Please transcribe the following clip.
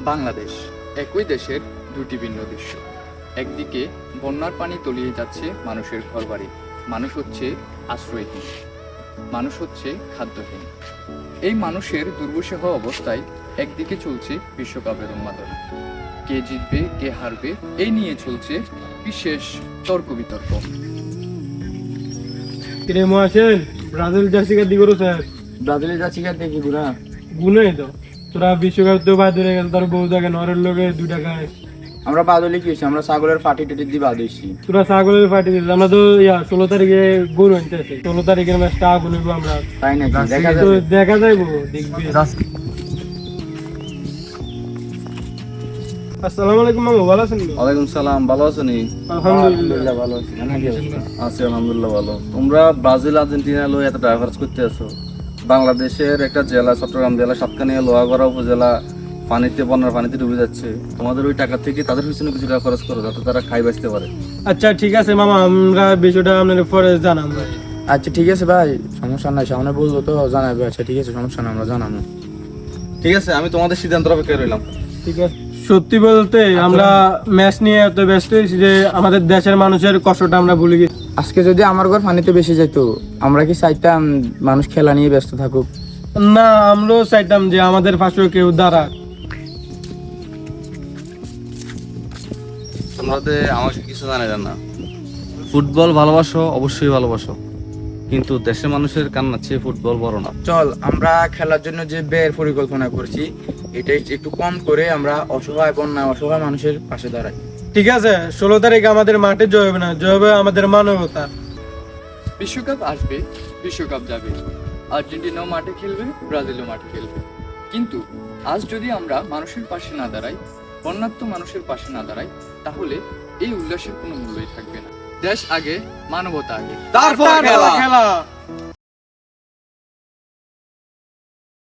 বাংলাদেশ একই দেশের দুটি ভিন্ন দৃশ্য। একদিকে বন্যার পানি তলিয়ে যাচ্ছে মানুষের ঘরবাড়ি, মানুষ হচ্ছে আশ্রয়হীন, মানুষ হচ্ছে খাদ্যহীন। এই মানুষের দুর্বিষহ অবস্থায় একদিকে চলছে বিশ্বকাপের উন্মাদনা। কে জিতবে কে হারবে এই নিয়ে চলছে বিশেষ তর্ক বিতর্ক। কিরে মহাসেন, ব্রাজিল জার্সি কার দিগরো স্যার ব্রাজিলের যাচ্ছি কার দেখি বুড়া গুনে তো তোরা বিশ্বকাপ তো বাদ হয়ে গেল, তোর বউ দেখে নরের লোকে 2 টাকায় আমরা বাদ হলে কি হয়েছে? আমরা ছাগলের ফাটি টেটি দিয়ে বাদ হয়েছি। তোরা ছাগলের পার্টি দিস। আমরা তো 16 তারিখে গরু আনতে আছি, 16 তারিখের ম্যাচটা আগুন হইব। আমরা তাই নাকি? দেখা তো যাবে। দেখা যাইবো, দেখবি। আসসালামু আলাইকুম মামা, ভালো আছেন? ওয়ালাইকুম সালাম, ভালো আছো নি? আলহামদুলিল্লাহ ভালো আছি। নাকি অবস্থা? আছি আলহামদুলিল্লাহ ভালো। তোমরা ব্রাজিল আর্জেন্টিনা লয়ে এত ড্রাইভার্স করতে আছো। বাংলাদেশের একটা জেলা চট্টগ্রাম জেলা সাতকানিয়া লোহাগড়া উপজেলা পানিতে, বন্যার পানিতে ডুবে যাচ্ছে। তোমাদের ওই টাকা থেকে তাদের পিছনে কিছু টাকা খরচ করো যাতে তারা খাই বাঁচতে পারে। আচ্ছা ঠিক আছে মামা, আমরা বিষয়টা আপনাদের পরে জানাবো। আচ্ছা ঠিক আছে ভাই, সমস্যা নাই। সামনে বলবো তো জানাবে। আচ্ছা ঠিক আছে, সমস্যা নাই, আমরা জানাবো। ঠিক আছে, আমি তোমাদের সিদ্ধান্তের অপেক্ষায় রইলাম। ঠিক আছে। সত্যি বলতে আমরা ম্যাচ নিয়ে এত ব্যস্ত হয়েছি যে আমাদের দেশের মানুষের কষ্টটা আমরা ভুলে গেছি। আজকে যদি আমার ঘর পানিতে বেশি যেত, আমরা কি চাইতাম মানুষ খেলা নিয়ে ব্যস্ত থাকুক? না, আমরাও চাইতাম যে আমাদের পাশেও কেউ দাঁড়াক। তোমাদের আমাকে কিছু জানে না। ফুটবল ভালোবাসো, অবশ্যই ভালোবাসো, কিন্তু দেশের মানুষের কান্নার চেয়ে ফুটবল বড় না। চল আমরা খেলার জন্য যে ব্যয়ের পরিকল্পনা করছি এটাই একটু কম করে আমরা অসহায় বন্যা অসহায় মানুষের পাশে দাঁড়াই। ঠিক আছে, 16 তারিখে আমাদের মাঠে জয় হবে না, জয় হবে আমাদের মানবতা। বিশ্বকাপ আসবে, বিশ্বকাপ যাবে, আর্জেন্টিনাও মাঠে খেলবে, ব্রাজিলও মাঠে খেলবে, কিন্তু আজ যদি আমরা মানুষের পাশে না দাঁড়াই, বন্যার্ত মানুষের পাশে না দাঁড়াই, তাহলে এই উল্লাসের কোনো মূল্যই থাকবে না। দেশ আগে, মানবতা আগে। তারপর খেলা।